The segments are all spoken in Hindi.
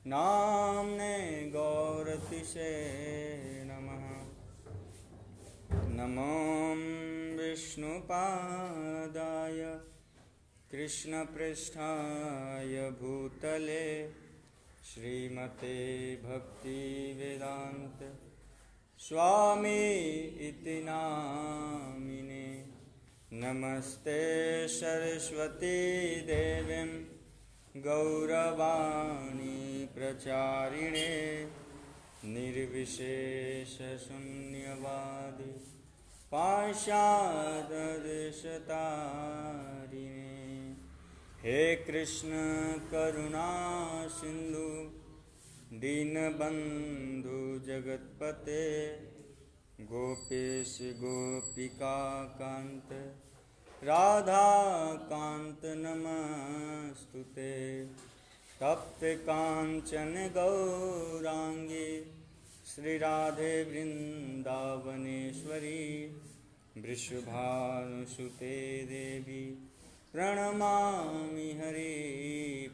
नाम्ने गौरतिशे नमः। नमो विष्णुपादाय कृष्णपृष्ठाय भूतले श्रीमते भक्तिवेदान्त स्वामी इति नामिने। नमस्ते सरस्वती देवीं गौरवाणी प्रचारिणे निर्विशेषशून्यवादी पाश्चात्यदेशतारिणे। हे कृष्ण करुणा सिंधु दीनबंधु जगतपते गोपेश गोपिका कांत राधा कांत नमस्तुते। तप्त कांचन गौरांगी श्री राधे वृंदावनेश्वरी वृषभानुसुते देवी प्रणमामि हरि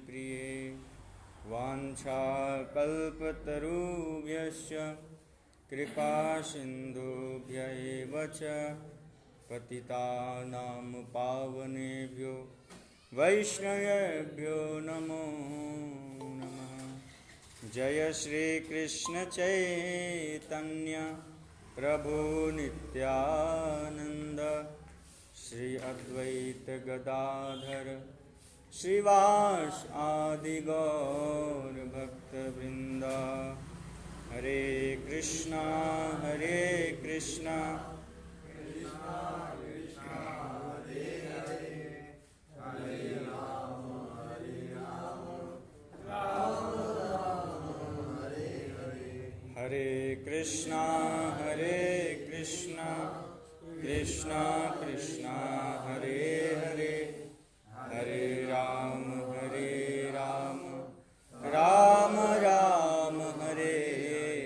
प्रिये। वाञ्छाकल्पतरुभ्यश्च कृपा सिन्धुभ्य एव च पतितानां पावनेभ्यो वैष्णवेभ्यो नमो नमः। जय श्री कृष्ण चैतन्य प्रभु नित्यानंद श्री अद्वैत गदाधर श्रीवास आदि गौर भक्तवृंद। हरे कृष्णा कृष्णा कृष्णा हरे हरे हरे राम राम राम हरे हरे। हरे कृष्णा कृष्णा कृष्णा हरे हरे हरे राम राम राम हरे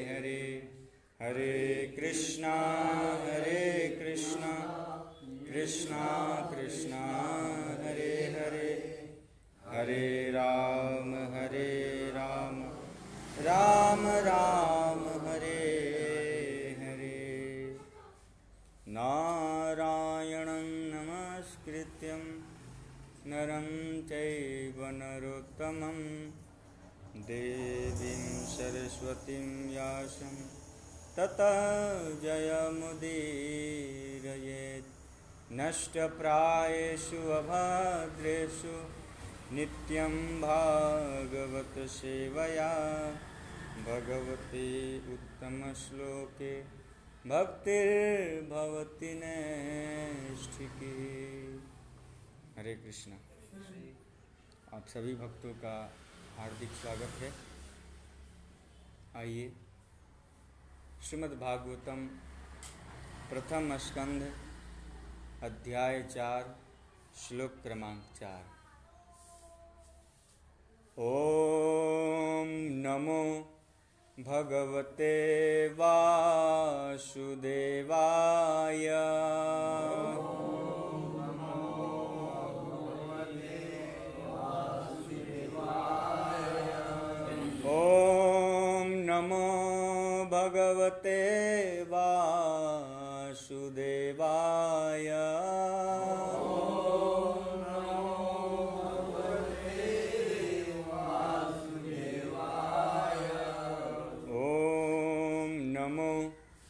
हरे। हरे कृष्णा कृष्णा कृष्णा हरे हरे हरे राम राम राम हरे हरे। नारायणं नमस्कृत्यं नरं चैव नरोत्तमं देवीं सरस्वतीं व्यासं ततः जयमुदीरयेत्। नष्टप्रायेषु अभद्रेषु नित्यं भागवत सेवया भगवती उत्तमश्लोके भक्तिर्भवति नैष्ठिकी। हरे कृष्णा। आप सभी भक्तों का हार्दिक स्वागत है। आइए श्रीमद् भागवतम प्रथम स्कंध अध्याय 4 श्लोक क्रमांक 4। ओम नमो भगवते वासुदेवाय। ओम नमो भगवते वासुदेवाय।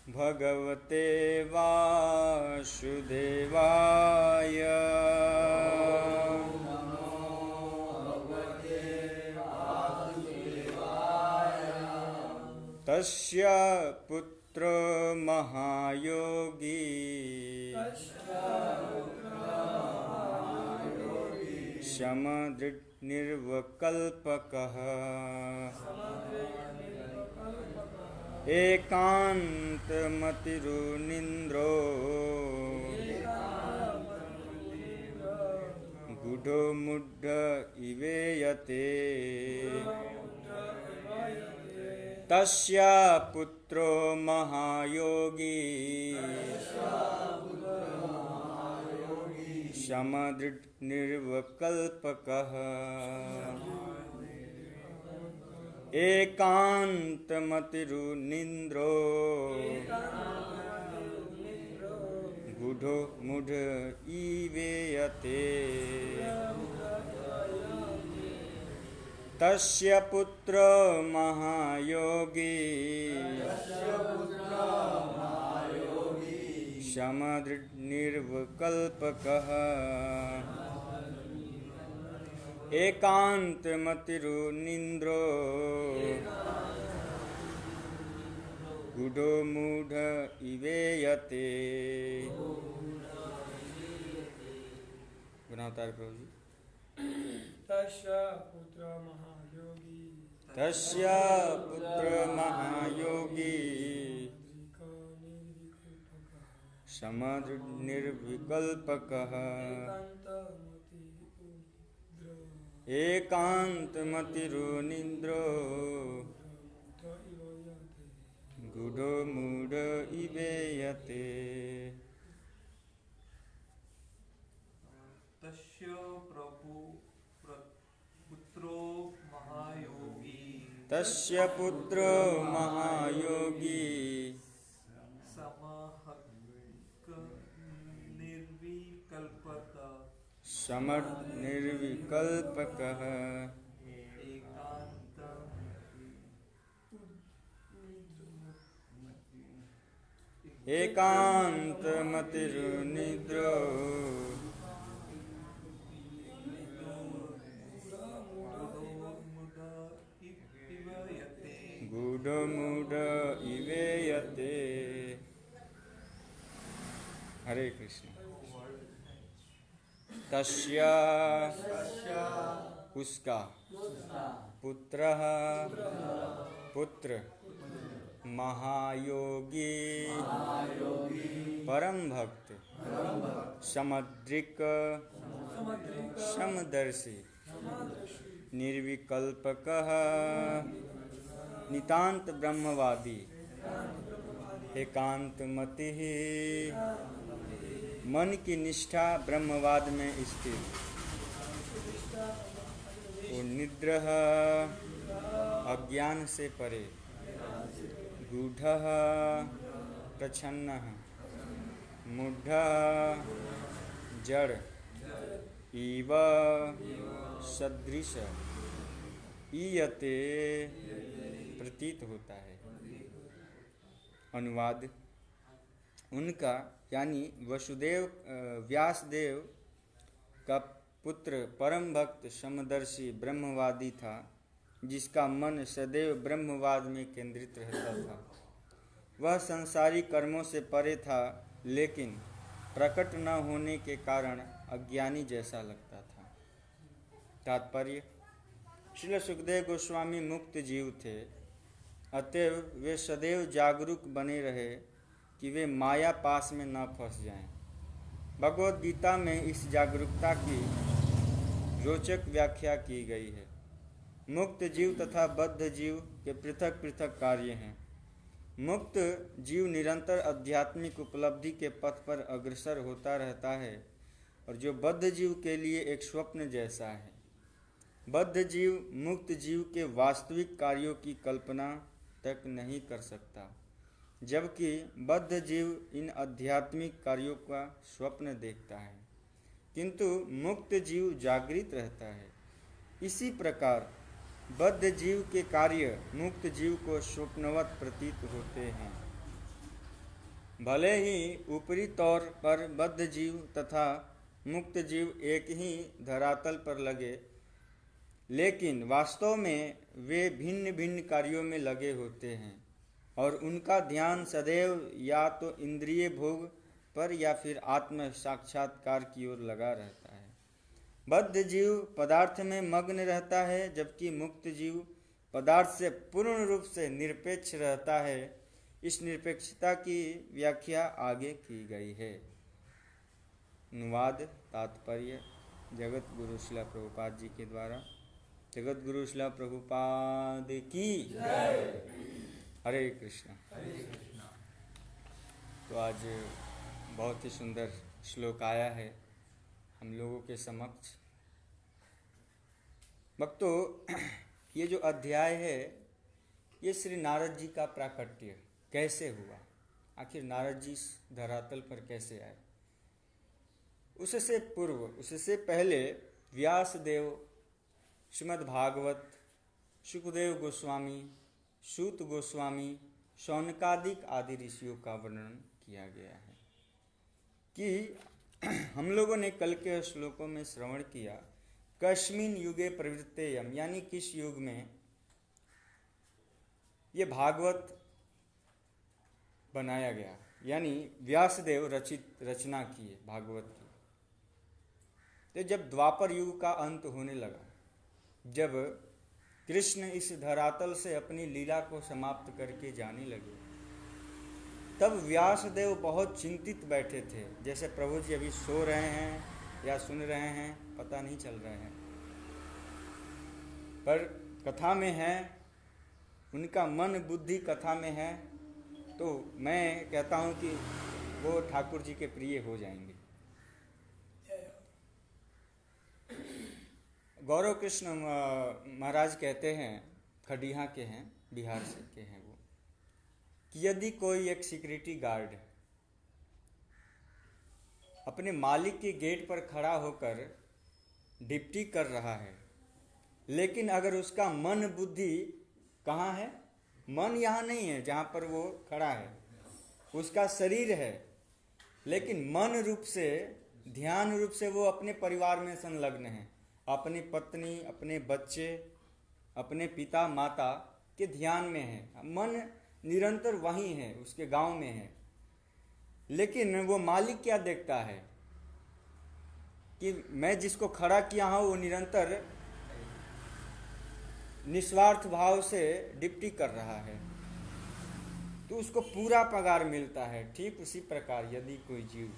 भगवते वासुदेवाय। तस्य पुत्र महायोगी समदृक्निर्वकल्पकः एकान्तमतिरुनिन्द्रो गुढमुढ इवेयते। तस्य पुत्रो महायोगी समदृक्निर्वकल्पकः एकान्तमतिरुनिन्द्रो गूढ़ो मूढ़ ईवेयते तस्य पुत्र महायोगी समदृढनिर्विकल्पकः एकान्तमतिरुनिन्द्रो गूढ़ो मूढ़ इवेयते। गुणावतार प्रभु जी। तस्य पुत्र महायोगी समदृढनिर्विकल्पकः एकान्तमतिरुनिन्द्रो गूढ़ो मूढ़ इवेयते। तस्य पुत्रो महायोगी समदृढनिर्विकल्पकः एकान्तमतिरुनिन्द्रो गूढ़ो मूढ़ इवेयते। हरे कृष्ण। तस्य उसका पुत्रः पुत्र महायोगी परम भक्त समदृक् समदर्शी निर्विकल्पकः नितांत ब्रह्मवादी एकांतमतिः मन की निष्ठा ब्रह्मवाद में स्थित वो निद्रह अज्ञान से परे गूढ़ः प्रच्छन्नः मूढ़ः जड़ इव सदृश ईयते प्रतीत होता है। अनुवाद उनका यानी वसुदेव व्यासदेव का पुत्र परम भक्त समदर्शी ब्रह्मवादी था जिसका मन सदैव ब्रह्मवाद में केंद्रित रहता था। वह संसारी कर्मों से परे था लेकिन प्रकट न होने के कारण अज्ञानी जैसा लगता था। तात्पर्य श्रील सुखदेव गोस्वामी मुक्त जीव थे, अतएव वे सदैव जागरूक बने रहे कि वे माया पास में न फंस जाएं। भगवद गीता में इस जागरूकता की रोचक व्याख्या की गई है। मुक्त जीव तथा बद्ध जीव के पृथक पृथक कार्य हैं। मुक्त जीव निरंतर आध्यात्मिक उपलब्धि के पथ पर अग्रसर होता रहता है और जो बद्ध जीव के लिए एक स्वप्न जैसा है। बद्ध जीव मुक्त जीव के वास्तविक कार्यों की कल्पना तक नहीं कर सकता, जबकि बद्ध जीव इन आध्यात्मिक कार्यों का स्वप्न देखता है, किंतु मुक्त जीव जागृत रहता है। इसी प्रकार बद्ध जीव के कार्य मुक्त जीव को स्वप्नवत प्रतीत होते हैं। भले ही ऊपरी तौर पर बद्ध जीव तथा मुक्त जीव एक ही धरातल पर लगे, लेकिन वास्तव में वे भिन्न भिन्न कार्यों में लगे होते हैं और उनका ध्यान सदैव या तो इंद्रिय भोग पर या फिर आत्म साक्षात्कार की ओर लगा रहता है। बद्ध जीव पदार्थ में मग्न रहता है, जबकि मुक्त जीव पदार्थ से पूर्ण रूप से निरपेक्ष रहता है। इस निरपेक्षता की व्याख्या आगे की गई है। अनुवाद तात्पर्य जगत गुरु श्रील प्रभुपाद जी के द्वारा। जगत गुरु श्रील प्रभुपाद की हरे कृष्ण। तो आज बहुत ही सुंदर श्लोक आया है हम लोगों के समक्ष। भक्तों, ये जो अध्याय है ये श्री नारद जी का प्राकट्य कैसे हुआ, आखिर नारद जी इस धरातल पर कैसे आए। उससे पूर्व, उससे पहले व्यास देव, श्रीमद् भागवत, सुखदेव गोस्वामी, सूत गोस्वामी, शौनकादिक आदि ऋषियों का वर्णन किया गया है कि हम लोगों ने कल के श्लोकों में श्रवण किया, कस्मिन युगे प्रवृत्तेयम, यानी किस युग में ये भागवत बनाया गया, यानी व्यासदेव रचना किए भागवत की। तो जब द्वापर युग का अंत होने लगा, जब कृष्ण इस धरातल से अपनी लीला को समाप्त करके जाने लगे, तब व्यासदेव बहुत चिंतित बैठे थे, जैसे प्रभु जी अभी सो रहे हैं या सुन रहे हैं, पता नहीं चल रहे हैं, पर कथा में है, उनका मन बुद्धि कथा में है, तो मैं कहता हूँ कि वो ठाकुर जी के प्रिय हो जाएंगे। गौरव कृष्ण महाराज कहते हैं, खडिहा के हैं, बिहार से के हैं वो, कि यदि कोई एक सिक्योरिटी गार्ड अपने मालिक के गेट पर खड़ा होकर ड्यूटी कर रहा है, लेकिन अगर उसका मन बुद्धि कहाँ है, मन यहाँ नहीं है जहाँ पर वो खड़ा है, उसका शरीर है, लेकिन मन रूप से, ध्यान रूप से वो अपने परिवार में संलग्न है, अपनी पत्नी, अपने बच्चे, अपने पिता माता के ध्यान में है, मन निरंतर वहीं है, उसके गांव में है। लेकिन वो मालिक क्या देखता है कि मैं जिसको खड़ा किया हूं वो निरंतर निस्वार्थ भाव से ड्यूटी कर रहा है, तो उसको पूरा पगार मिलता है। ठीक उसी प्रकार यदि कोई जीव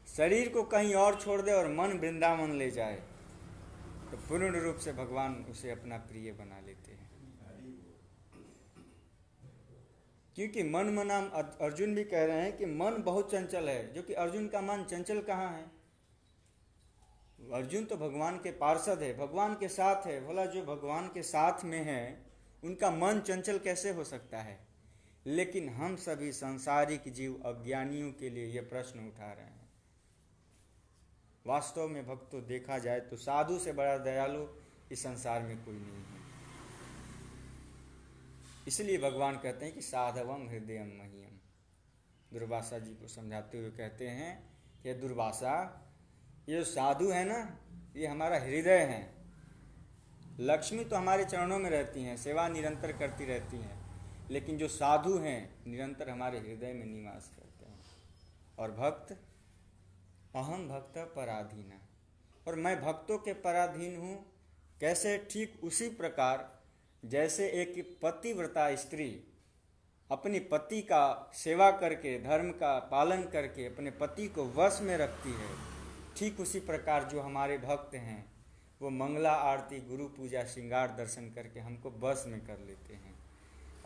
शरीर को कहीं और छोड़ दे और मन वृंदावन ले जाए, तो पूर्ण रूप से भगवान उसे अपना प्रिय बना लेते हैं। क्योंकि मन मना, अर्जुन भी कह रहे हैं कि मन बहुत चंचल है, जो कि अर्जुन का मन चंचल कहाँ है। अर्जुन तो भगवान के पार्षद है, भगवान के साथ है, भला जो भगवान के साथ में है उनका मन चंचल कैसे हो सकता है। लेकिन हम सभी सांसारिक जीव अज्ञानियों के लिए यह प्रश्न उठा रहे हैं। वास्तव में भक्तों देखा जाए तो साधु से बड़ा दयालु इस संसार में कोई नहीं है। इसलिए भगवान कहते हैं कि साधवम हृदयम मह्यम। दुर्वासा जी को समझाते हुए कहते हैं कि दुर्वासा, ये जो साधु है ना, ये हमारा हृदय है। लक्ष्मी तो हमारे चरणों में रहती हैं, सेवा निरंतर करती रहती हैं, लेकिन जो साधु हैं निरंतर हमारे हृदय में निवास करते हैं। और भक्त, अहम भक्त पराधीना, और मैं भक्तों के पराधीन हूँ। कैसे? ठीक उसी प्रकार जैसे एक पतिव्रता स्त्री अपने पति का सेवा करके, धर्म का पालन करके अपने पति को वश में रखती है, ठीक उसी प्रकार जो हमारे भक्त हैं वो मंगला आरती, गुरु पूजा, श्रृंगार दर्शन करके हमको वश में कर लेते हैं,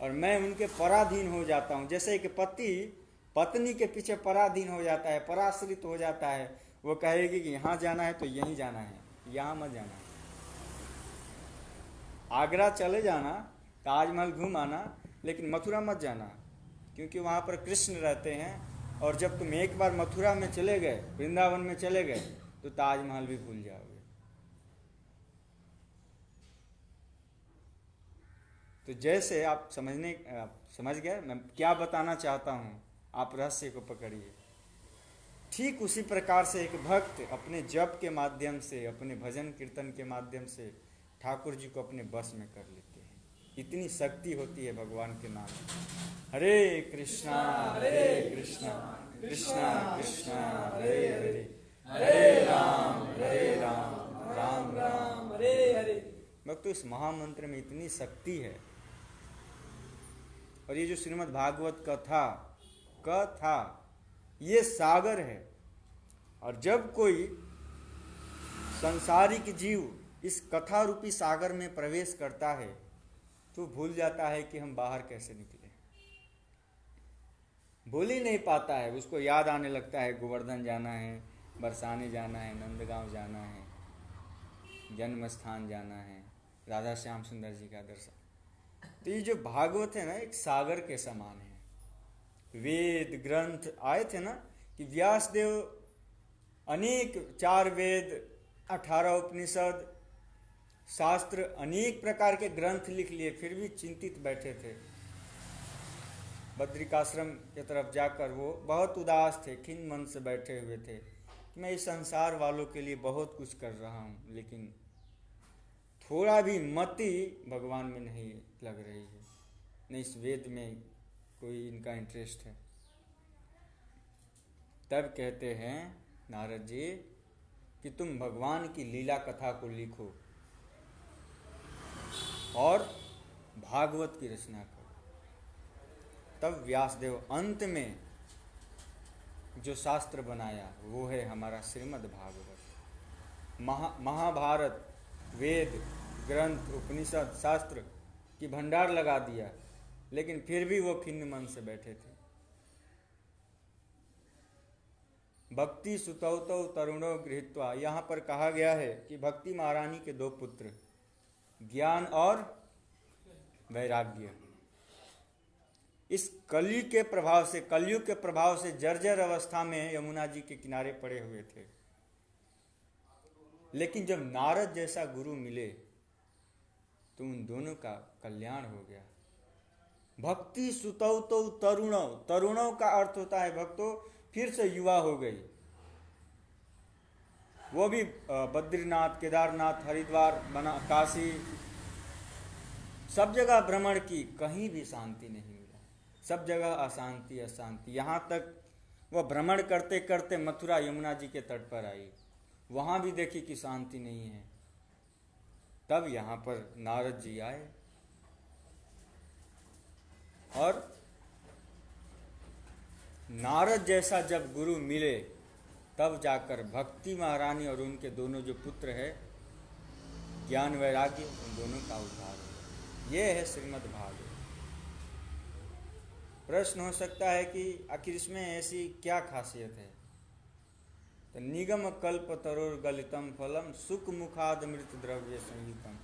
और मैं उनके पराधीन हो जाता हूँ। जैसे एक पति पत्नी के पीछे पराधीन हो जाता है, पराश्रित हो जाता है, वो कहेगी कि यहाँ जाना है तो यहीं जाना है, यहाँ मत जाना है। आगरा चले जाना, ताजमहल घूम आना, लेकिन मथुरा मत जाना, क्योंकि वहाँ पर कृष्ण रहते हैं, और जब तुम एक बार मथुरा में चले गए, वृंदावन में चले गए, तो ताजमहल भी भूल जाओगे। तो जैसे आप समझ गए मैं क्या बताना चाहता हूँ, आप रहस्य को पकड़िए। ठीक उसी प्रकार से एक भक्त अपने जप के माध्यम से, अपने भजन कीर्तन के माध्यम से ठाकुर जी को अपने बस में कर लेते हैं। इतनी शक्ति होती है भगवान के नाम में। हरे कृष्णा कृष्णा कृष्णा हरे हरे, हरे राम राम राम हरे हरे। भक्तों, इस महामंत्र में इतनी शक्ति है। और ये जो श्रीमद् भागवत कथा ये सागर है, और जब कोई सांसारिक जीव इस कथा रूपी सागर में प्रवेश करता है तो भूल जाता है कि हम बाहर कैसे निकले, भूल ही नहीं पाता है। उसको याद आने लगता है गोवर्धन जाना है, बरसाने जाना है, नंदगांव जाना है, जन्म स्थान जाना है, राधा श्याम सुंदर जी का दर्शन। तो ये जो भागवत है ना, एक सागर के समान है। वेद ग्रंथ आए थे ना कि व्यास देव अनेक 4 वेद, 18 उपनिषद, शास्त्र, अनेक प्रकार के ग्रंथ लिख लिए, फिर भी चिंतित बैठे थे। बद्रिकाश्रम की तरफ जाकर वो बहुत उदास थे, खिन्न मन से बैठे हुए थे कि मैं इस संसार वालों के लिए बहुत कुछ कर रहा हूँ, लेकिन थोड़ा भी मति भगवान में नहीं लग रही है, न इस वेद में कोई इनका इंटरेस्ट है। तब कहते हैं नारद जी कि तुम भगवान की लीला कथा को लिखो और भागवत की रचना करो। तब व्यासदेव अंत में जो शास्त्र बनाया वो है हमारा श्रीमद् भागवत। महाभारत, वेद, ग्रंथ, उपनिषद, शास्त्र की भंडार लगा दिया, लेकिन फिर भी वो खिन्न मन से बैठे थे। भक्ति सुतौतौ तरुणो गृहीत्वा, यहाँ पर कहा गया है कि भक्ति महारानी के 2 पुत्र, ज्ञान और वैराग्य, इस कलयुग के प्रभाव से जर्जर अवस्था में यमुना जी के किनारे पड़े हुए थे। लेकिन जब नारद जैसा गुरु मिले तो उन दोनों का कल्याण हो गया। भक्ति सुतौतौ तरुणौ, तरुणौ का अर्थ होता है भक्तों फिर से युवा हो गई। वो भी बद्रीनाथ, केदारनाथ, हरिद्वार, बना काशी, सब जगह भ्रमण की, कहीं भी शांति नहीं मिला, सब जगह अशांति अशांति। यहाँ तक वह भ्रमण करते करते मथुरा यमुना जी के तट पर आई, वहाँ भी देखी कि शांति नहीं है। तब यहाँ पर नारद जी आए और नारद जैसा जब गुरु मिले तब जाकर भक्ति महारानी और उनके दोनों जो पुत्र है ज्ञान वैराग्य, उन दोनों का उद्धार हो। ये है श्रीमद् भागवत। प्रश्न हो सकता है कि आखिर इसमें ऐसी क्या खासियत है? तो निगम कल्प तरोर गलितम फलम सुख मुखाद मृत द्रव्य संयुतम,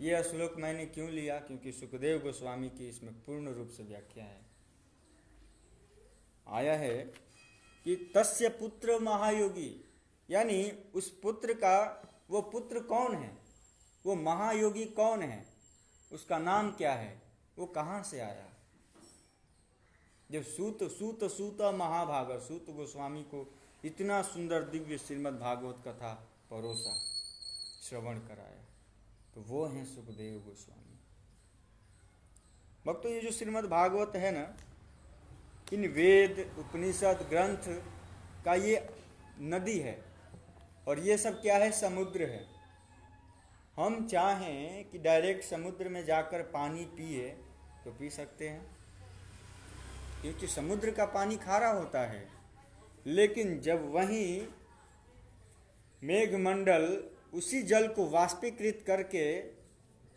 यह श्लोक मैंने क्यों लिया? क्योंकि सुखदेव गोस्वामी की इसमें पूर्ण रूप से व्याख्या है। आया है कि तस्य पुत्र महायोगी, यानी उस पुत्र का, वो पुत्र कौन है, वो महायोगी कौन है, उसका नाम क्या है, वो कहाँ से आया? जब सूत महाभागा, सूत गोस्वामी को इतना सुंदर दिव्य श्रीमद् भागवत कथा परोसा, श्रवण कराया, तो वो हैं सुखदेव गोस्वामी। भक्तों, ये जो श्रीमद् भागवत है ना, इन वेद उपनिषद ग्रंथ का ये नदी है, और ये सब क्या है? समुद्र है। हम चाहें कि डायरेक्ट समुद्र में जाकर पानी पिए तो पी सकते हैं, क्योंकि समुद्र का पानी खारा होता है। लेकिन जब वहीं मेघमंडल उसी जल को वाष्पीकृत करके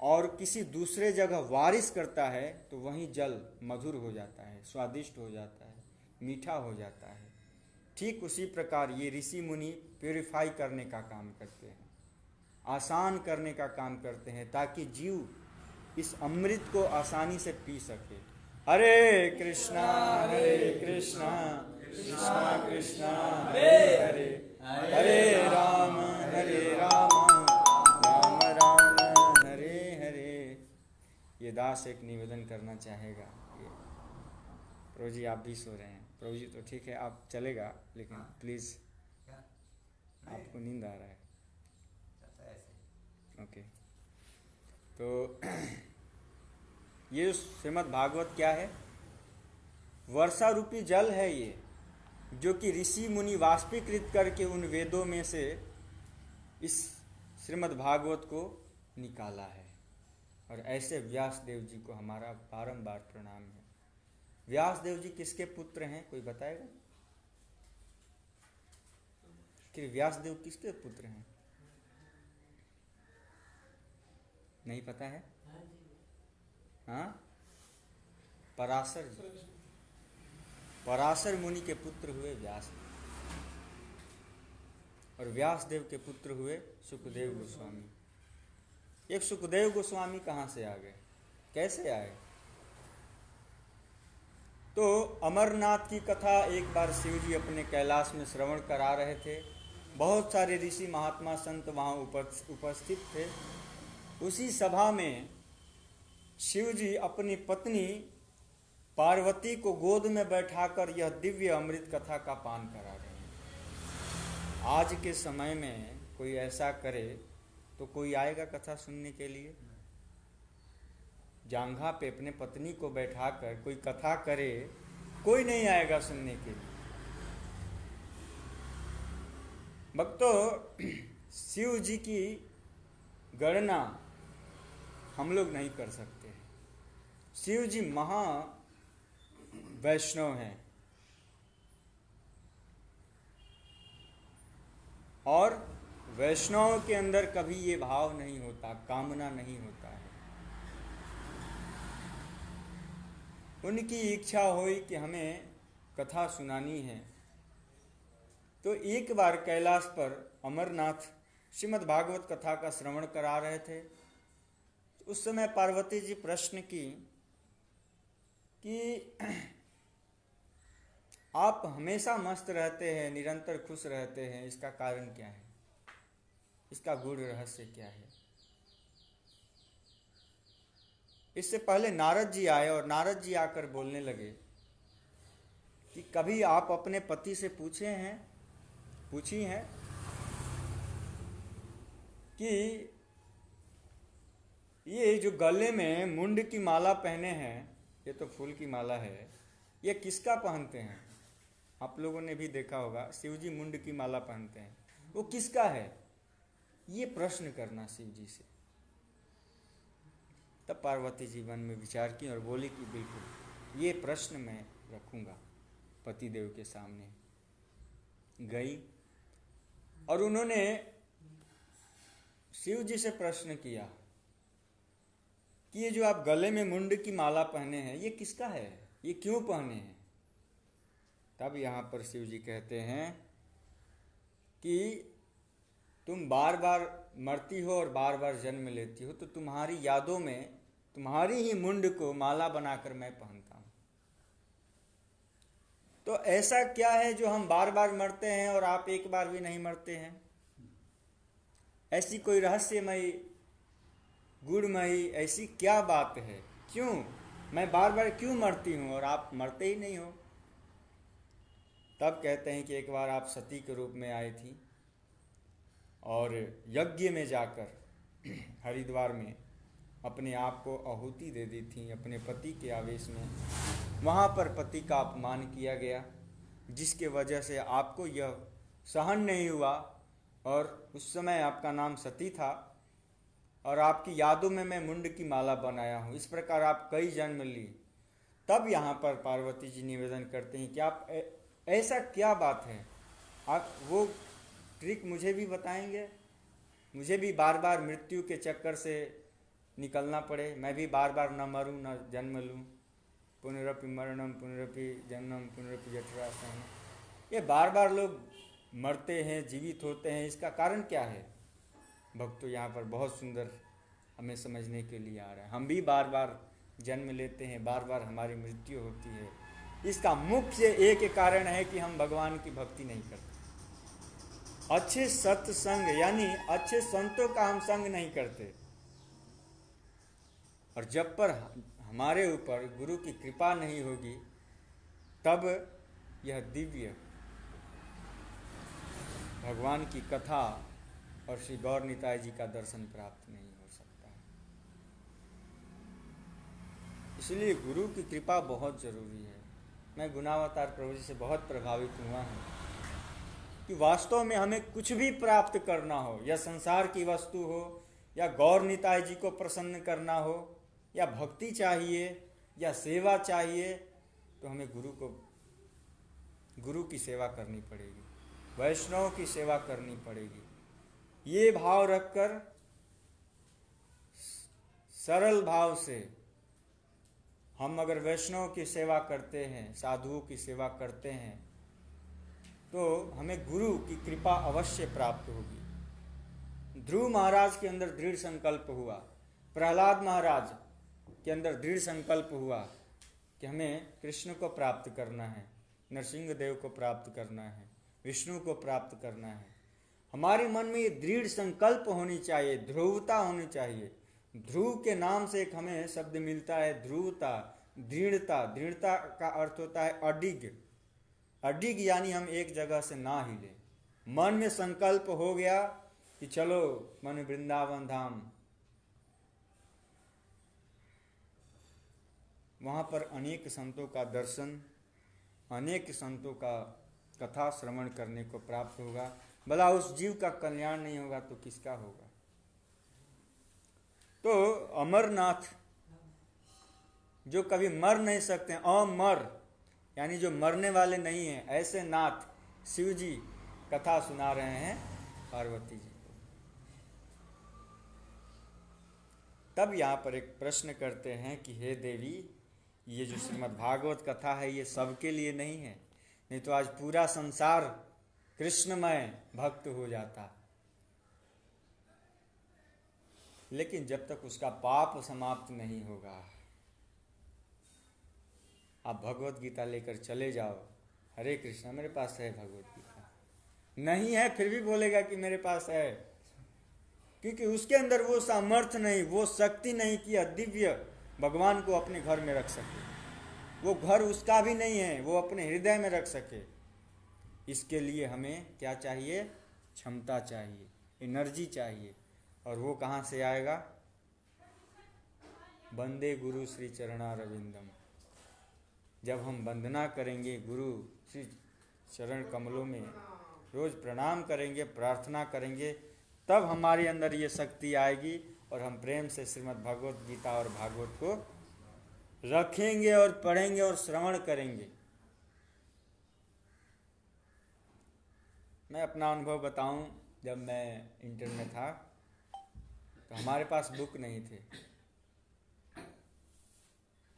और किसी दूसरे जगह वारिश करता है तो वहीं जल मधुर हो जाता है, स्वादिष्ट हो जाता है, मीठा हो जाता है। ठीक उसी प्रकार ये ऋषि मुनि प्यूरिफाई करने का काम करते हैं, आसान करने का काम करते हैं, ताकि जीव इस अमृत को आसानी से पी सके। हरे कृष्णा कृष्णा कृष्णा हरे हरे, हरे राम राम राम हरे हरे। ये दास एक निवेदन करना चाहेगा। प्रभु जी आप भी सो रहे हैं। प्रभु जी तो ठीक है, आप चलेगा, लेकिन प्लीज़, आपको नींद आ रहा है। ओके, तो ये श्रीमद् भागवत क्या है? वर्षा रूपी जल है ये, जो कि ऋषि मुनि वाष्पीकृत करके उन वेदों में से इस श्रीमद् भागवत को निकाला है। और ऐसे व्यासदेव जी को हमारा बारंबार प्रणाम है। व्यासदेव जी किसके पुत्र हैं, कोई बताएगा कि व्यासदेव किसके पुत्र हैं? नहीं पता है? हाँ, पराशर जी, पराशर मुनि के पुत्र हुए व्यास, और व्यासदेव के पुत्र हुए सुखदेव गोस्वामी। एक सुखदेव गोस्वामी कहाँ से आ गए, कैसे आए? तो अमरनाथ की कथा एक बार शिव जी अपने कैलाश में श्रवण करा रहे थे। बहुत सारे ऋषि महात्मा संत वहाँ उपस्थित थे। उसी सभा में शिव जी अपनी पत्नी पार्वती को गोद में बैठाकर यह दिव्य अमृत कथा का पान करा रहे हैं। आज के समय में कोई ऐसा करे तो कोई आएगा कथा सुनने के लिए? जांघा पे अपने पत्नी को बैठाकर कोई कथा करे, कोई नहीं आएगा सुनने के लिए। भक्तों, शिव जी की गणना हम लोग नहीं कर सकते। शिव जी महा वैष्णव हैं और वैष्णव के अंदर कभी ये भाव नहीं होता, कामना नहीं होता है। उनकी इच्छा हुई कि हमें कथा सुनानी है, तो एक बार कैलाश पर अमरनाथ श्रीमद् भागवत कथा का श्रवण करा रहे थे। तो उस समय पार्वती जी प्रश्न की कि आप हमेशा मस्त रहते हैं, निरंतर खुश रहते हैं, इसका कारण क्या है? इसका गूढ़ रहस्य क्या है? इससे पहले नारद जी आए और नारद जी आकर बोलने लगे कि कभी आप अपने पति से पूछी हैं कि ये जो गले में मुंड की माला पहने हैं, ये तो फूल की माला है, ये किसका पहनते हैं? आप लोगों ने भी देखा होगा, शिव जी मुंड की माला पहनते हैं, वो किसका है? ये प्रश्न करना शिव जी से। तब पार्वती जी मन में विचार की और बोली कि बिल्कुल ये प्रश्न मैं रखूंगा पतिदेव के सामने। गई और उन्होंने शिव जी से प्रश्न किया कि ये जो आप गले में मुंड की माला पहने हैं, ये किसका है, ये क्यों पहने हैं? तब यहाँ पर शिव जी कहते हैं कि तुम बार बार मरती हो और बार बार जन्म लेती हो, तो तुम्हारी यादों में तुम्हारी ही मुंड को माला बनाकर मैं पहनता हूं। तो ऐसा क्या है जो हम बार बार मरते हैं और आप एक बार भी नहीं मरते हैं? ऐसी कोई रहस्यमयी गुणमयी ऐसी क्या बात है? क्यों मैं बार बार क्यों मरती हूं और आप मरते ही नहीं हो? तब कहते हैं कि एक बार आप सती के रूप में आई थी और यज्ञ में जाकर हरिद्वार में अपने आप को आहुति दे दी थी अपने पति के आवेश में। वहाँ पर पति का अपमान किया गया, जिसके वजह से आपको यह सहन नहीं हुआ और उस समय आपका नाम सती था और आपकी यादों में मैं मुंड की माला बनाया हूँ। इस प्रकार आप कई जन्म ली। तब यहाँ पर पार्वती जी निवेदन करते हैं कि आप ऐसा क्या बात है, आप वो ट्रिक मुझे भी बताएंगे? मुझे भी बार बार मृत्यु के चक्कर से निकलना पड़े, मैं भी बार बार न मरूं न जन्म लूं। पुनरपि मरणम पुनरपि जन्मम पुनरपि जठरा सहनम, ये बार बार लोग मरते हैं, जीवित होते हैं, इसका कारण क्या है? भक्तों, यहाँ पर बहुत सुंदर हमें समझने के लिए आ रहा है। हम भी बार बार जन्म लेते हैं, बार बार हमारी मृत्यु होती है। इसका मुख्य एक कारण है कि हम भगवान की भक्ति नहीं करते, अच्छे सत्संग यानी अच्छे संतों का हम संग नहीं करते। और जब पर हमारे ऊपर गुरु की कृपा नहीं होगी, तब यह दिव्य भगवान की कथा और श्री गौर निताई जी का दर्शन प्राप्त नहीं हो सकता है। इसलिए गुरु की कृपा बहुत जरूरी है। मैं गुणावतार प्रभु जी से बहुत प्रभावित हुआ हूँ कि वास्तव में हमें कुछ भी प्राप्त करना हो, या संसार की वस्तु हो, या गौर निताई जी को प्रसन्न करना हो, या भक्ति चाहिए, या सेवा चाहिए, तो हमें गुरु की सेवा करनी पड़ेगी, वैष्णव की सेवा करनी पड़ेगी। ये भाव रखकर सरल भाव से हम अगर वैष्णव की सेवा करते हैं, साधुओं की सेवा करते हैं, तो हमें गुरु की कृपा अवश्य प्राप्त होगी। ध्रुव महाराज के अंदर दृढ़ संकल्प हुआ, प्रहलाद महाराज के अंदर दृढ़ संकल्प हुआ कि हमें कृष्ण को प्राप्त करना है, नरसिंह देव को प्राप्त करना है, विष्णु को प्राप्त करना है। हमारे मन में ये दृढ़ संकल्प होनी चाहिए, ध्रुवता होनी चाहिए। ध्रुव के नाम से एक हमें शब्द मिलता है, ध्रुवता, दृढ़ता। दृढ़ता का अर्थ होता है अडिग। अडिग यानी हम एक जगह से ना हिले। मन में संकल्प हो गया कि चलो मन वृंदावन धाम, वहाँ पर अनेक संतों का दर्शन, अनेक संतों का कथा श्रवण करने को प्राप्त होगा। भला उस जीव का कल्याण नहीं होगा तो किसका होगा? तो अमरनाथ जो कभी मर नहीं सकते, अमर यानी जो मरने वाले नहीं हैं, ऐसे नाथ शिव जी कथा सुना रहे हैं पार्वती जी को। तब यहाँ पर एक प्रश्न करते हैं कि हे देवी, ये जो श्रीमद् भागवत कथा है ये सबके लिए नहीं है, नहीं तो आज पूरा संसार कृष्णमय भक्त हो जाता। लेकिन जब तक उसका पाप समाप्त नहीं होगा, आप भगवत गीता लेकर चले जाओ, हरे कृष्णा मेरे पास है भगवत गीता, नहीं है फिर भी बोलेगा कि मेरे पास है, क्योंकि उसके अंदर वो सामर्थ्य नहीं, वो शक्ति नहीं कि दिव्य भगवान को अपने घर में रख सके। वो घर उसका भी नहीं है, वो अपने हृदय में रख सके। इसके लिए हमें क्या चाहिए? क्षमता चाहिए, एनर्जी चाहिए। और वो कहाँ से आएगा? वंदे गुरु श्री चरणारविंदम। जब हम वंदना करेंगे गुरु श्री चरण कमलों में, रोज प्रणाम करेंगे, प्रार्थना करेंगे, तब हमारे अंदर ये शक्ति आएगी और हम प्रेम से श्रीमद् भगवत गीता और भागवत को रखेंगे और पढ़ेंगे और श्रवण करेंगे। मैं अपना अनुभव बताऊं, जब मैं इंटर में था तो हमारे पास बुक नहीं थे।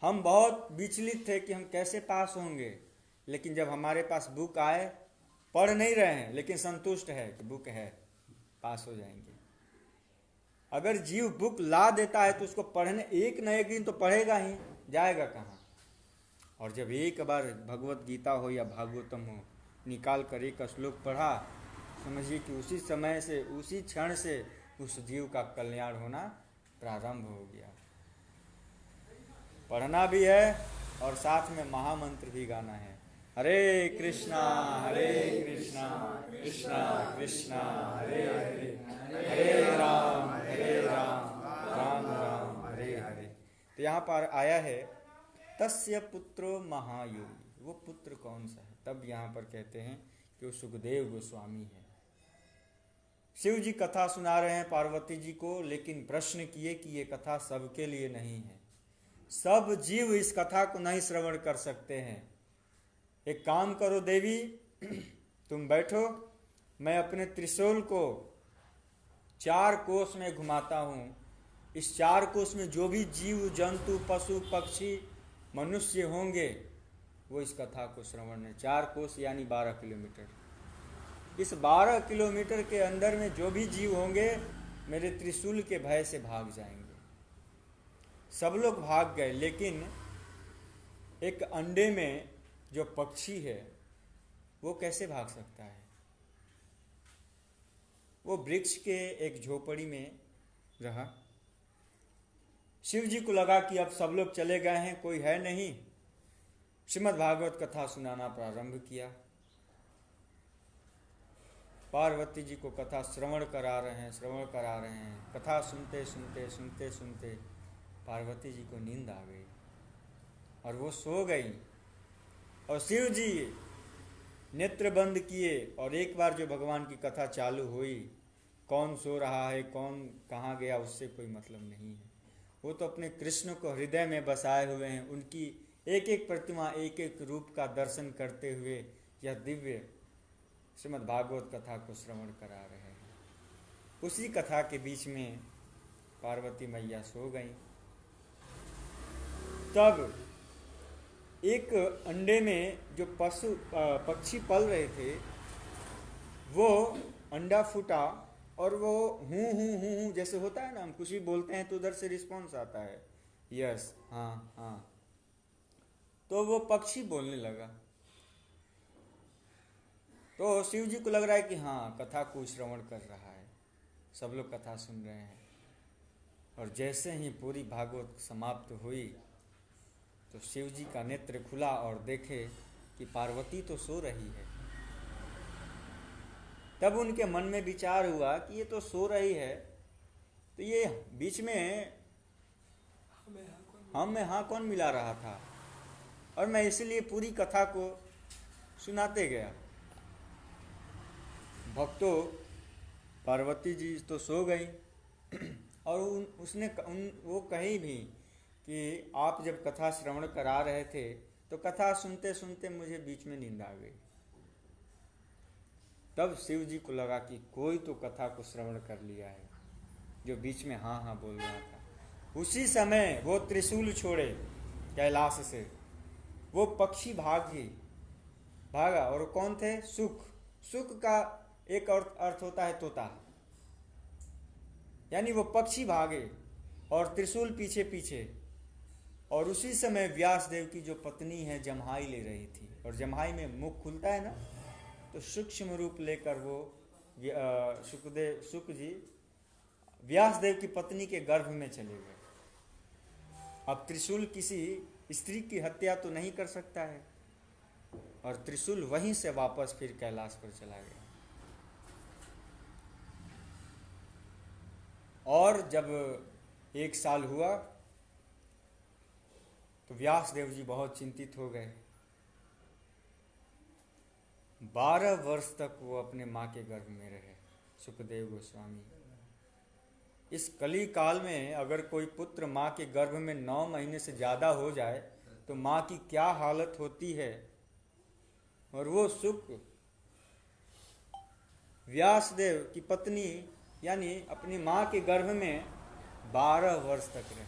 हम बहुत विचलित थे कि हम कैसे पास होंगे, लेकिन जब हमारे पास बुक आए, पढ़ नहीं रहे हैं लेकिन संतुष्ट है कि बुक है, पास हो जाएंगे। अगर जीव बुक ला देता है तो उसको पढ़ने एक न एक दिन तो पढ़ेगा ही, जाएगा कहाँ? और जब एक बार भगवत गीता हो या भागवतम हो, निकाल कर एक श्लोक पढ़ा, समझिए कि उसी समय से, उसी क्षण से उस जीव का कल्याण होना प्रारंभ हो गया। पढ़ना भी है और साथ में महामंत्र भी गाना है, हरे कृष्णा कृष्णा कृष्णा हरे हरे, हरे राम राम राम हरे हरे। तो यहाँ पर आया है तस्य पुत्रो महायोगी। वो पुत्र कौन सा है? तब यहाँ पर कहते हैं कि वो सुखदेव गोस्वामी है। शिव जी कथा सुना रहे हैं पार्वती जी को, लेकिन प्रश्न किए कि ये कथा सबके लिए नहीं है, सब जीव इस कथा को नहीं श्रवण कर सकते हैं। एक काम करो देवी, तुम बैठो, मैं अपने त्रिशूल को 4 कोस में घुमाता हूँ। इस 4 कोस में जो भी जीव जंतु पशु पक्षी मनुष्य होंगे वो इस कथा को श्रवण में, 4 कोस यानी 12 किलोमीटर, इस 12 किलोमीटर के अंदर में जो भी जीव होंगे मेरे त्रिशूल के भय से भाग जाएंगे। सब लोग भाग गए, लेकिन एक अंडे में जो पक्षी है वो कैसे भाग सकता है? वो वृक्ष के एक झोपड़ी में रहा। शिव जी को लगा कि अब सब लोग चले गए हैं, कोई है नहीं। श्रीमद् भागवत कथा सुनाना प्रारंभ किया। पार्वती जी को कथा श्रवण करा रहे हैं। कथा सुनते सुनते पार्वती जी को नींद आ गई और वो सो गई। और शिव जी नेत्र बंद किए और एक बार जो भगवान की कथा चालू हुई, कौन सो रहा है, कौन कहाँ गया, उससे कोई मतलब नहीं है। वो तो अपने कृष्ण को हृदय में बसाए हुए हैं। उनकी एक एक प्रतिमा, एक एक रूप का दर्शन करते हुए यह दिव्य श्रीमद् भागवत कथा को श्रवण करा रहे हैं। उसी कथा के बीच में पार्वती मैया सो गई। तब एक अंडे में जो पक्षी पल रहे थे, वो अंडा फूटा और वो हूँ जैसे होता है ना, हम कुछ भी बोलते हैं तो उधर से रिस्पॉन्स आता है, यस, हाँ हाँ। तो वो पक्षी बोलने लगा। तो शिव जी को लग रहा है कि हाँ, कथा को श्रवण कर रहा है, सब लोग कथा सुन रहे हैं। और जैसे ही पूरी भागवत समाप्त हुई तो शिव जी का नेत्र खुला और देखे कि पार्वती तो सो रही है। तब उनके मन में विचार हुआ कि ये तो सो रही है, तो ये बीच में हम में हाँ कौन मिला रहा था, और मैं इसलिए पूरी कथा को सुनाते गया। भक्तों, पार्वती जी तो सो गई और वो कही भी कि आप जब कथा श्रवण करा रहे थे तो कथा सुनते सुनते मुझे बीच में नींद आ गई। तब शिव जी को लगा कि कोई तो कथा को श्रवण कर लिया है जो बीच में हाँ हाँ बोल रहा था। उसी समय वो त्रिशूल छोड़े कैलाश से, वो पक्षी भागा। और कौन थे? सुख। सुख का एक अर्थ होता है तोता, यानी वो पक्षी भागे और त्रिशूल पीछे पीछे। और उसी समय व्यास देव की जो पत्नी है जम्हाई ले रही थी, और जम्हाई में मुख खुलता है ना, तो सूक्ष्म रूप लेकर वो सुख जी व्यास देव की पत्नी के गर्भ में चले गए। अब त्रिशूल किसी स्त्री की हत्या तो नहीं कर सकता है, और त्रिशूल वहीं से वापस फिर कैलाश पर चला गया। और जब 1 साल हुआ तो व्यास देव जी बहुत चिंतित हो गए। 12 वर्ष तक वो अपने माँ के गर्भ में रहे, सुखदेव गोस्वामी। इस कली काल में अगर कोई पुत्र माँ के गर्भ में 9 महीने से ज़्यादा हो जाए तो माँ की क्या हालत होती है। और वो सुख व्यासदेव की पत्नी यानी अपनी माँ के गर्भ में 12 वर्ष तक रहे।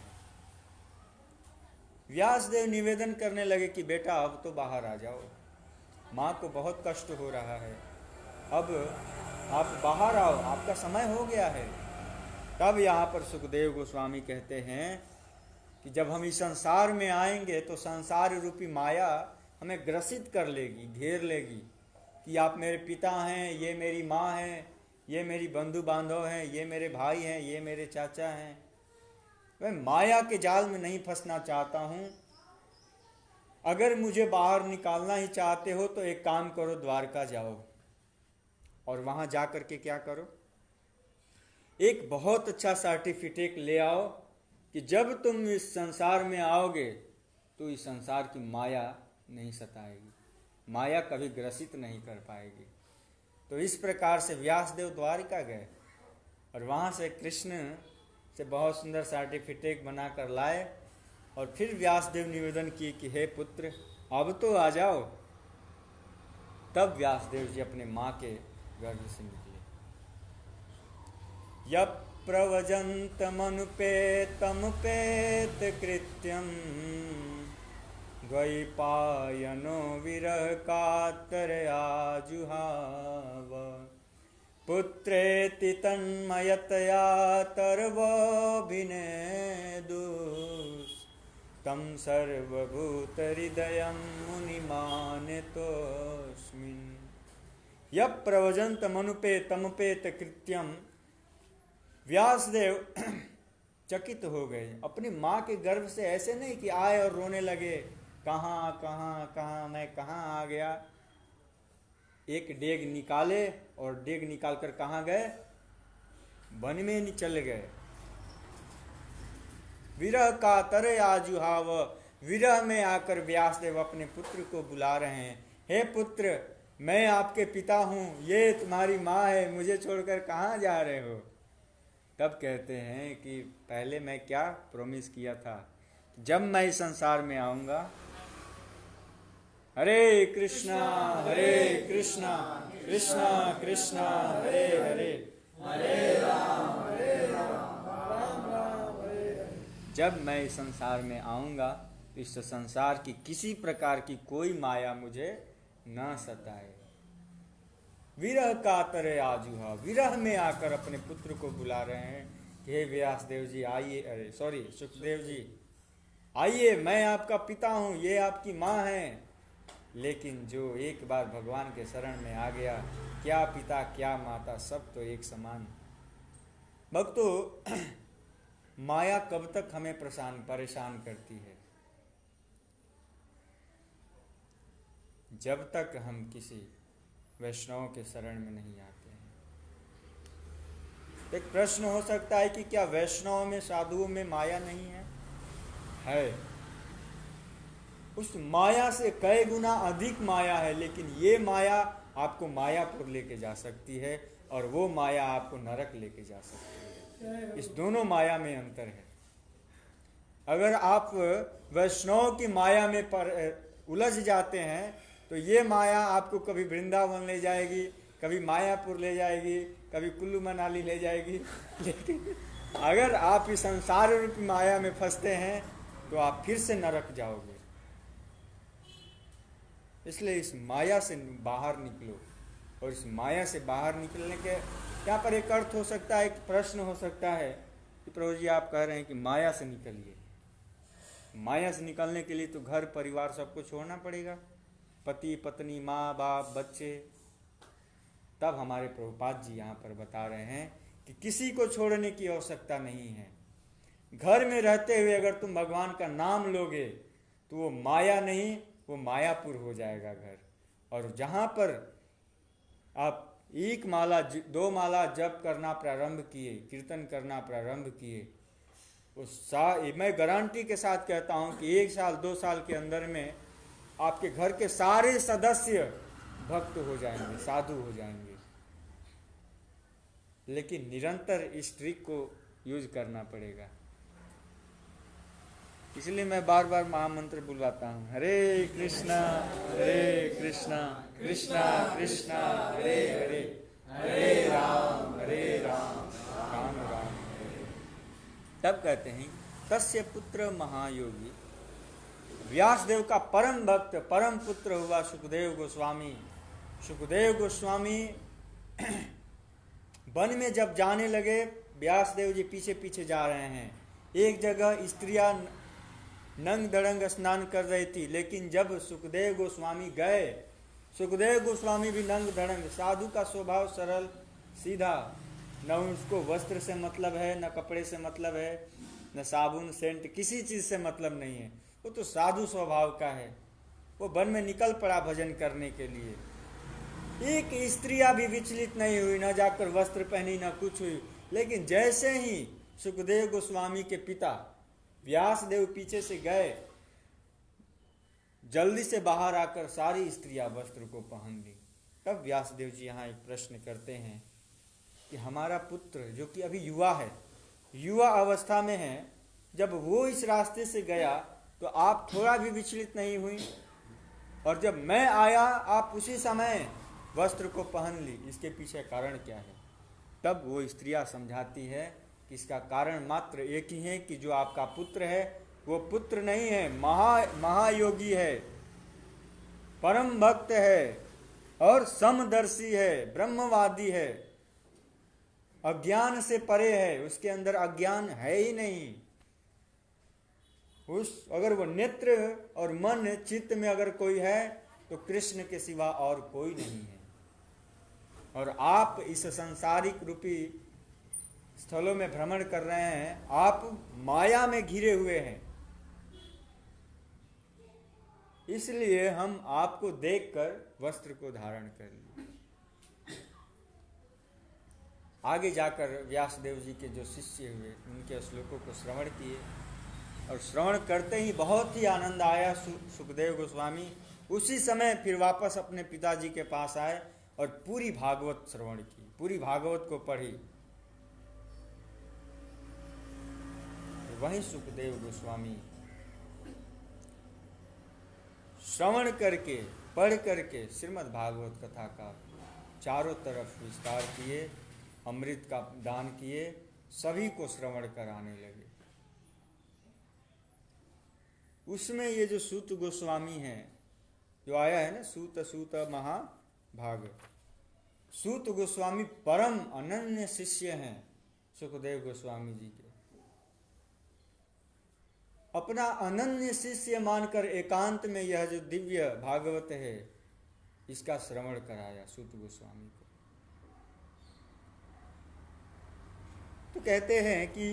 व्यासदेव निवेदन करने लगे कि बेटा अब तो बाहर आ जाओ, माँ को बहुत कष्ट हो रहा है, अब आप बाहर आओ, आपका समय हो गया है। तब यहाँ पर सुखदेव गोस्वामी कहते हैं कि जब हम इस संसार में आएंगे तो संसार रूपी माया हमें ग्रसित कर लेगी, घेर लेगी कि आप मेरे पिता हैं, ये मेरी माँ है, ये मेरी बंधु बांधव हैं, ये मेरे भाई हैं, ये मेरे चाचा हैं। मैं माया के जाल में नहीं फंसना चाहता हूँ। अगर मुझे बाहर निकालना ही चाहते हो तो एक काम करो, द्वारका जाओ और वहाँ जा कर के क्या करो, एक बहुत अच्छा सर्टिफिकेट ले आओ कि जब तुम इस संसार में आओगे तो इस संसार की माया नहीं सताएगी, माया कभी ग्रसित नहीं कर पाएगी। तो इस प्रकार से व्यासदेव द्वारिका गए और वहाँ से कृष्ण से बहुत सुंदर सर्टिफिकेट बना कर लाए। और फिर व्यासदेव निवेदन किए कि हे पुत्र अब तो आ जाओ। तब व्यासदेव जी अपने माँ के गर्भ से निकले। यप प्रव्रजन्तमनुपेतमुपेत कृत्यं द्वैपायनो विरह कातरया जुहाव पुत्रेति तन्मयतया तर्वभिनेदुस् तं सर्वभूतहृदयं मुनिमानतोऽस्मिन्। यप प्रव्रजन्तमनुपेतमुपेत कृत्यं, व्यासदेव चकित हो गए अपनी माँ के गर्भ से। ऐसे नहीं कि आए और रोने लगे, कहाँ कहाँ कहाँ मैं कहाँ आ गया। एक डेग निकाले और डेग निकाल कर कहाँ गए, वन में चले गए। विरह का तरे आजुहाव, विरह में आकर व्यासदेव अपने पुत्र को बुला रहे हैं, हे पुत्र मैं आपके पिता हूँ, ये तुम्हारी माँ है, मुझे छोड़कर कहाँ जा रहे हो। तब कहते हैं कि पहले मैं क्या प्रॉमिस किया था, जब मैं इस संसार में आऊँगा, हरे कृष्णा कृष्णा कृष्णा हरे हरे, हरे राम राम राम हरे हरे। जब मैं इस संसार में आऊँगा तो इस संसार की किसी प्रकार की कोई माया मुझे न सताए। विरह कातर आजुहा, विरह में आकर अपने पुत्र को बुला रहे हैं कि हे व्यासदेव जी आइए, अरे सॉरी सुखदेव जी आइए, मैं आपका पिता हूँ, ये आपकी माँ है। लेकिन जो एक बार भगवान के शरण में आ गया, क्या पिता क्या माता सब तो एक समान। भक्तों, माया कब तक हमें परेशान करती है? जब तक हम किसी वैष्णव के शरण में नहीं आते हैं। एक प्रश्न हो सकता है कि क्या वैष्णव में, साधुओं में माया नहीं है? है। उस माया से कई गुना अधिक माया है, लेकिन ये माया आपको मायापुर लेके जा सकती है और वो माया आपको नरक लेके जा सकती है। इस दोनों माया में अंतर है। अगर आप वैष्णव की माया में उलझ जाते हैं तो ये माया आपको कभी वृंदावन ले जाएगी, कभी मायापुर ले जाएगी, कभी कुल्लू मनाली ले जाएगी। लेकिन अगर आप इस संसार रूपी माया में फंसते हैं तो आप फिर से नरक जाओगे। इसलिए इस माया से बाहर निकलो। और इस माया से बाहर निकलने के यहाँ पर एक अर्थ हो सकता है, एक प्रश्न हो सकता है कि प्रभु जी आप कह रहे हैं कि माया से निकलिए। माया से निकलने के लिए तो घर परिवार सबको छोड़ना पड़ेगा, पति पत्नी माँ बाप बच्चे। तब हमारे प्रभुपाद जी यहाँ पर बता रहे हैं कि किसी को छोड़ने की आवश्यकता नहीं है। घर में रहते हुए अगर तुम भगवान का नाम लोगे तो वो माया नहीं, वो मायापुर हो जाएगा घर। और जहाँ पर आप एक माला दो माला जप करना प्रारंभ किए, कीर्तन करना प्रारंभ किए, मैं गारंटी के साथ कहता हूँ कि 1 साल 2 साल के अंदर में आपके घर के सारे सदस्य भक्त हो जाएंगे, साधु हो जाएंगे। लेकिन निरंतर इस ट्रिक को यूज करना पड़ेगा। इसलिए मैं बार बार महामंत्र बुलवाता हूँ, हरे कृष्णा कृष्णा कृष्णा हरे हरे, हरे राम राम राम हरे। तब कहते हैं तस्य पुत्र महायोगी, व्यासदेव का परम भक्त परम पुत्र हुआ सुखदेव गोस्वामी। सुखदेव गोस्वामी वन में जब जाने लगे, व्यासदेव जी पीछे पीछे जा रहे हैं। एक जगह स्त्रियां नंग दड़ंग स्नान कर रही थी, लेकिन जब सुखदेव गोस्वामी गए, सुखदेव गोस्वामी भी नंग दड़ंग। साधु का स्वभाव सरल सीधा, न उसको वस्त्र से मतलब है, न कपड़े से मतलब है, न साबुन सेंट, किसी चीज से मतलब नहीं है। वो तो साधु स्वभाव का है। वो वन में निकल पड़ा भजन करने के लिए। एक स्त्रियां भी विचलित नहीं हुई, न जाकर वस्त्र पहनी न कुछ हुई। लेकिन जैसे ही सुखदेव गोस्वामी के पिता व्यासदेव पीछे से गए, जल्दी से बाहर आकर सारी स्त्रियां वस्त्र को पहन ली। तब व्यासदेव जी यहाँ एक प्रश्न करते हैं कि हमारा पुत्र जो कि अभी युवा है, युवा अवस्था में है, जब वो इस रास्ते से गया तो आप थोड़ा भी विचलित नहीं हुई, और जब मैं आया आप उसी समय वस्त्र को पहन ली, इसके पीछे कारण क्या है? तब वो स्त्रियां समझाती है कि इसका कारण मात्र एक ही है कि जो आपका पुत्र है वो पुत्र नहीं है, महायोगी है, परम भक्त है और समदर्शी है, ब्रह्मवादी है, अज्ञान से परे है, उसके अंदर अज्ञान है ही नहीं। अगर वो नेत्र और मन चित्त में अगर कोई है तो कृष्ण के सिवा और कोई नहीं है। और आप इस संसारिक रूपी स्थलों में भ्रमण कर रहे हैं, आप माया में घिरे हुए हैं। इसलिए हम आपको देखकर वस्त्र को धारण कर लिए। आगे जाकर व्यासदेव जी के जो शिष्य हुए उनके श्लोकों को श्रवण किए, और श्रवण करते ही बहुत ही आनंद आया। सुखदेव गोस्वामी उसी समय फिर वापस अपने पिताजी के पास आए और पूरी भागवत श्रवण की, पूरी भागवत को पढ़ी। वहीं सुखदेव गोस्वामी श्रवण करके पढ़ करके श्रीमद् भागवत कथा का चारों तरफ विस्तार किए, अमृत का दान किए, सभी को श्रवण कराने लगे। उसमें ये जो सूत गोस्वामी है, जो आया है ना, सूत सूत महाभाग, सूत गोस्वामी परम अनन्य शिष्य हैं सुखदेव गोस्वामी जी के। अपना अनन्य शिष्य मानकर एकांत में यह जो दिव्य भागवत है इसका श्रवण कराया सूत गोस्वामी को। तो कहते हैं कि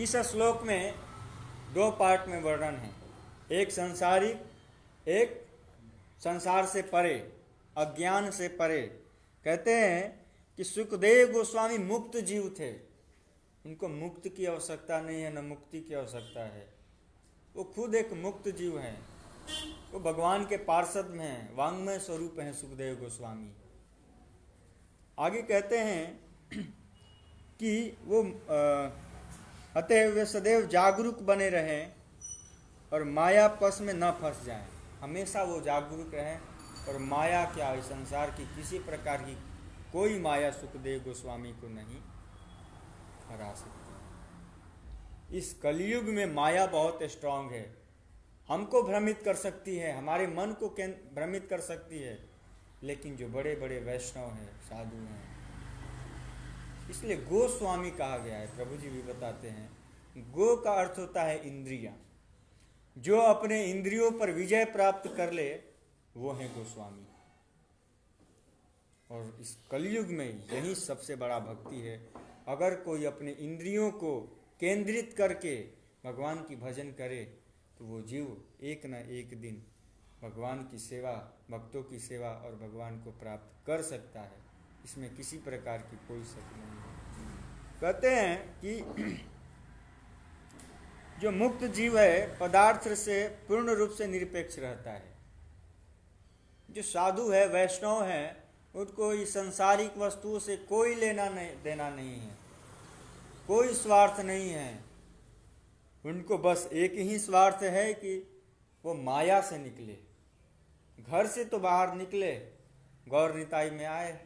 इस श्लोक में 2 पार्ट में वर्णन है, एक संसारिक, एक संसार से परे, अज्ञान से परे। कहते हैं कि सुखदेव गोस्वामी मुक्त जीव थे, उनको मुक्त की आवश्यकता नहीं है, न मुक्ति की आवश्यकता है। वो खुद एक मुक्त जीव हैं, वो भगवान के पार्षद में हैं, वांग्मय स्वरूप हैं सुखदेव गोस्वामी। आगे कहते हैं कि वो अतः वे सदैव जागरूक बने रहें और माया पस में न फंस जाएं। हमेशा वो जागरूक रहें और माया क्या है, संसार की किसी प्रकार की कोई माया सुखदेव गोस्वामी को नहीं हरा सकती। इस कलयुग में माया बहुत स्ट्रांग है, हमको भ्रमित कर सकती है, हमारे मन को भ्रमित कर सकती है, लेकिन जो बड़े बड़े वैष्णव हैं, साधु हैं, इसलिए गोस्वामी कहा गया है। प्रभु जी भी बताते हैं, गो का अर्थ होता है इंद्रियां। जो अपने इंद्रियों पर विजय प्राप्त कर ले वो है गोस्वामी। और इस कलयुग में यही सबसे बड़ा भक्ति है। अगर कोई अपने इंद्रियों को केंद्रित करके भगवान की भजन करे तो वो जीव एक न एक दिन भगवान की सेवा, भक्तों की सेवा और भगवान को प्राप्त कर सकता है। इसमें किसी प्रकार की कोई शक नहीं है। कहते हैं कि जो मुक्त जीव है पदार्थ से पूर्ण रूप से निरपेक्ष रहता है। जो साधु है, वैष्णव है, उनको इस सांसारिक वस्तुओं से कोई लेना नहीं देना नहीं है, कोई स्वार्थ नहीं है। उनको बस एक ही स्वार्थ है कि वो माया से निकले, घर से तो बाहर निकले, गौर निताई में आए,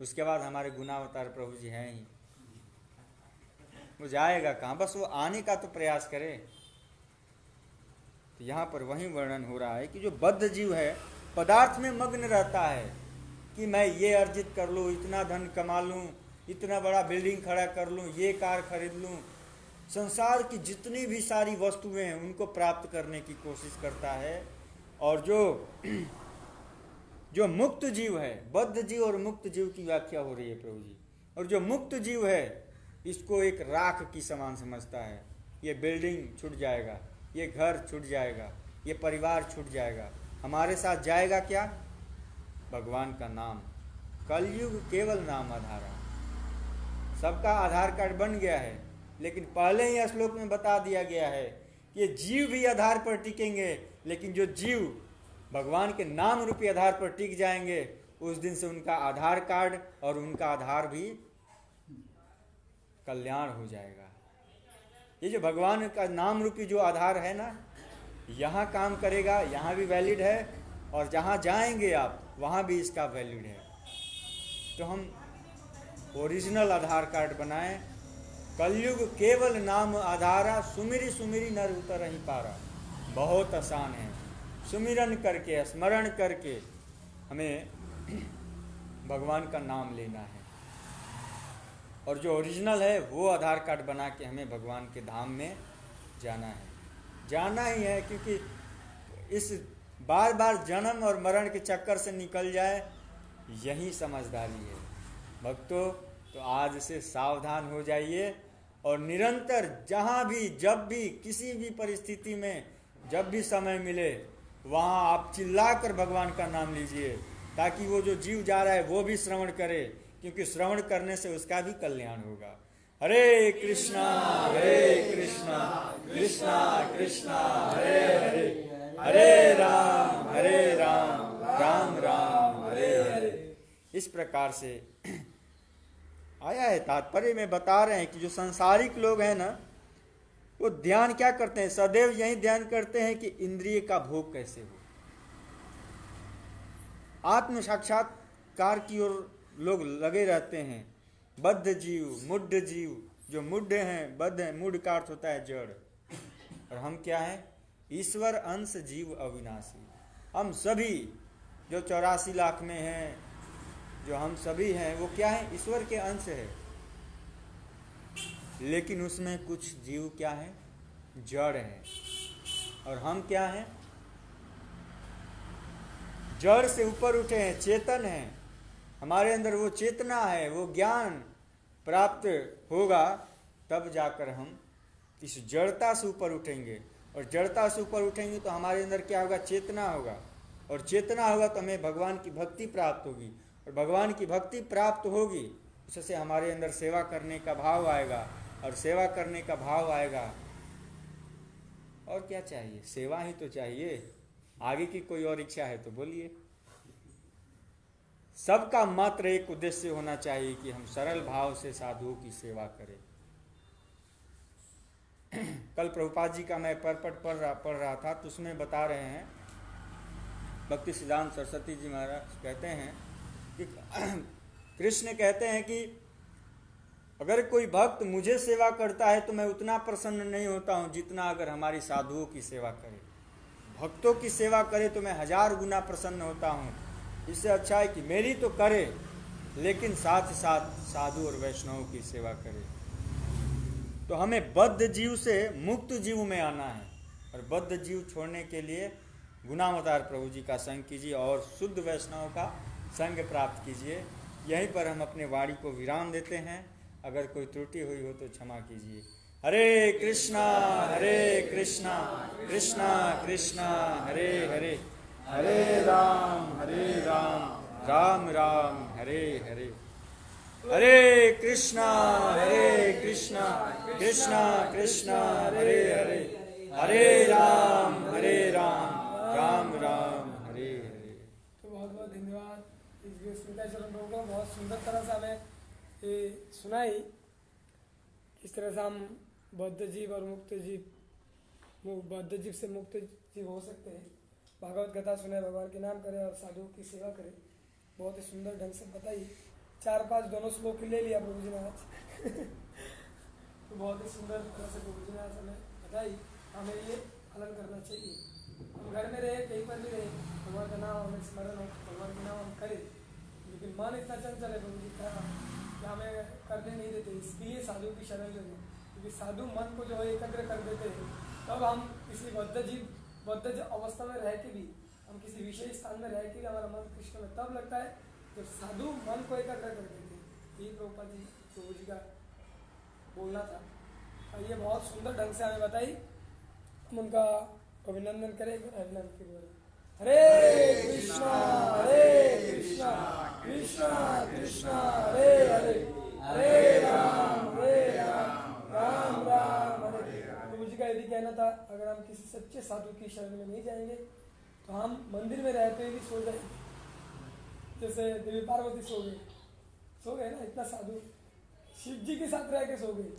उसके बाद हमारे गुणावतार प्रभु जी हैं ही, वो जाएगा कहाँ, बस वो आने का तो प्रयास करे। तो यहाँ पर वही वर्णन हो रहा है कि जो बद्ध जीव है पदार्थ में मग्न रहता है कि मैं ये अर्जित कर लूँ, इतना धन कमा लूँ, इतना बड़ा बिल्डिंग खड़ा कर लूँ, ये कार खरीद लूँ, संसार की जितनी भी सारी वस्तुएं हैं उनको प्राप्त करने की कोशिश करता है। और जो मुक्त जीव है, बद्ध जीव और मुक्त जीव की व्याख्या हो रही है प्रभु जी। और जो मुक्त जीव है इसको एक राख की समान समझता है। ये बिल्डिंग छूट जाएगा, ये घर छूट जाएगा, ये परिवार छूट जाएगा, हमारे साथ जाएगा क्या? भगवान का नाम। कलयुग केवल नाम आधार, सबका आधार कार्ड बन गया है। लेकिन पहले ही श्लोक में बता दिया गया है कि ये जीव भी आधार पर टिकेंगे, लेकिन जो जीव भगवान के नाम रूपी आधार पर टिक जाएंगे उस दिन से उनका आधार कार्ड और उनका आधार भी कल्याण हो जाएगा। ये जो भगवान का नाम रूपी जो आधार है ना, यहाँ काम करेगा, यहाँ भी वैलिड है, और जहाँ जाएंगे आप वहाँ भी इसका वैलिड है। तो हम ओरिजिनल आधार कार्ड बनाएं। कलयुग केवल नाम आधारा, सुमिरी सुमिरी नर उतर ही पारा। बहुत आसान है, सुमिरन करके, स्मरण करके हमें भगवान का नाम लेना है। और जो ओरिजिनल है वो आधार कार्ड बना के हमें भगवान के धाम में जाना है, जाना ही है। क्योंकि इस बार बार जन्म और मरण के चक्कर से निकल जाए, यही समझदारी है। भक्तों, तो आज से सावधान हो जाइए और निरंतर जहाँ भी, जब भी, किसी भी परिस्थिति में, जब भी समय मिले, वहाँ आप चिल्लाकर भगवान का नाम लीजिए, ताकि वो जो जीव जा रहा है वो भी श्रवण करे, क्योंकि श्रवण करने से उसका भी कल्याण होगा। हरे कृष्णा कृष्णा कृष्णा हरे हरे, हरे राम राम राम हरे हरे। इस प्रकार से आया है। तात्पर्य में बता रहे हैं कि जो सांसारिक लोग हैं ना, वो ध्यान क्या करते हैं, सदैव यही ध्यान करते हैं कि इंद्रिय का भोग कैसे हो। आत्म साक्षात्कार की ओर लोग लगे रहते हैं। बद्ध जीव, मुड्ढ जीव, जो मुड्ढ हैं, बद्ध हैं, मुड्ढ का अर्थ होता है जड़, और हम क्या हैं? ईश्वर अंश जीव अविनाशी। हम सभी जो 84 लाख में है, जो हम सभी हैं, वो क्या है? ईश्वर के अंश है। लेकिन उसमें कुछ जीव क्या है? जड़ है। और हम क्या हैं? जड़ से ऊपर उठे हैं, चेतन हैं। हमारे अंदर वो चेतना है, वो ज्ञान प्राप्त होगा, तब जाकर हम इस जड़ता से ऊपर उठेंगे। और जड़ता से ऊपर उठेंगे तो हमारे अंदर क्या होगा? चेतना होगा। और चेतना होगा तो हमें भगवान की भक्ति प्राप्त होगी। और भगवान की भक्ति प्राप्त होगी, उससे हमारे अंदर सेवा करने का भाव आएगा। और सेवा करने का भाव आएगा, और क्या चाहिए? सेवा ही तो चाहिए। आगे की कोई और इच्छा है तो बोलिए। सबका मात्र एक उद्देश्य होना चाहिए कि हम सरल भाव से साधुओं की सेवा करें। कल प्रभुपाद जी का मैं परपट पढ़ रहा था, तो उसमें बता रहे हैं, भक्ति सिद्धांत सरस्वती जी महाराज कहते हैं कि कृष्ण कहते हैं कि अगर कोई भक्त मुझे सेवा करता है तो मैं उतना प्रसन्न नहीं होता हूँ जितना अगर हमारी साधुओं की सेवा करे। भक्तों की सेवा करे तो मैं 1000 गुना प्रसन्न होता हूँ। इससे अच्छा है कि मेरी तो करे, लेकिन साथ साथ साधु और वैष्णवों की सेवा करे। तो हमें बद्ध जीव से मुक्त जीव में आना है। और बद्ध जीव छोड़ने के लिए गुणावतार प्रभु जी का संग कीजिए और शुद्ध वैष्णव का संग प्राप्त कीजिए। यहीं पर हम अपने वाणी को विराम देते हैं। अगर कोई त्रुटि हुई हो तो क्षमा कीजिए। हरे कृष्णा कृष्णा कृष्णा हरे हरे, हरे राम राम राम हरे हरे। हरे कृष्णा कृष्णा कृष्णा हरे हरे, हरे राम राम राम हरे हरे। तो बहुत बहुत धन्यवाद। इस स्मिताचरण प्रभु को बहुत सुंदर तरह से हमें ये सुनाई, किस तरह से हम बद्ध जीव और मुक्त जीव, बद्ध जीव से मुक्त जीव हो सकते हैं। भागवत कथा सुने, भगवान के नाम करें और साधुओं की सेवा करें। बहुत ही सुंदर ढंग से बताई। 4-5 दोनों श्लोक ले लिया प्रभु जी ने आज। तो बहुत ही सुंदर तरह से प्रभु जी ने आज हमें बताई। हमें ये पालन करना चाहिए। हम घर में रहे, कहीं पर भी रहे, भगवान का नाम हमें स्मरण हो, भगवान का नाम हम करें। लेकिन मन इतना चंचल है प्रभु जी का कि हमें करने नहीं देते। इसलिए साधु की शरण लेंगे, क्योंकि साधु मन को जो है एकाग्र कर देते हैं। तब हम किसी बद्ध अवस्था में रह के भी, हम किसी विशेष स्थान में रह के भी हमारा मन कृष्ण में तब लगता है जब साधु मन को एकाग्र कर देते हैं। ये प्रभु जी का बोलना था। और ये बहुत सुंदर ढंग से हमें बताई। हम उनका अभिनंदन करें। अभिनंदन की बोले हरे कृष्णा कृष्णा कृष्णा हरे हरे, हरे राम राम हरे। प्रभु जी का यदि कहना था, अगर हम किसी सच्चे साधु की शरण में नहीं जाएंगे तो हम मंदिर में रहते हुए भी सो जाएंगे। जैसे देवी पार्वती सो गए ना, इतना साधु शिव जी के साथ रह के सो गए।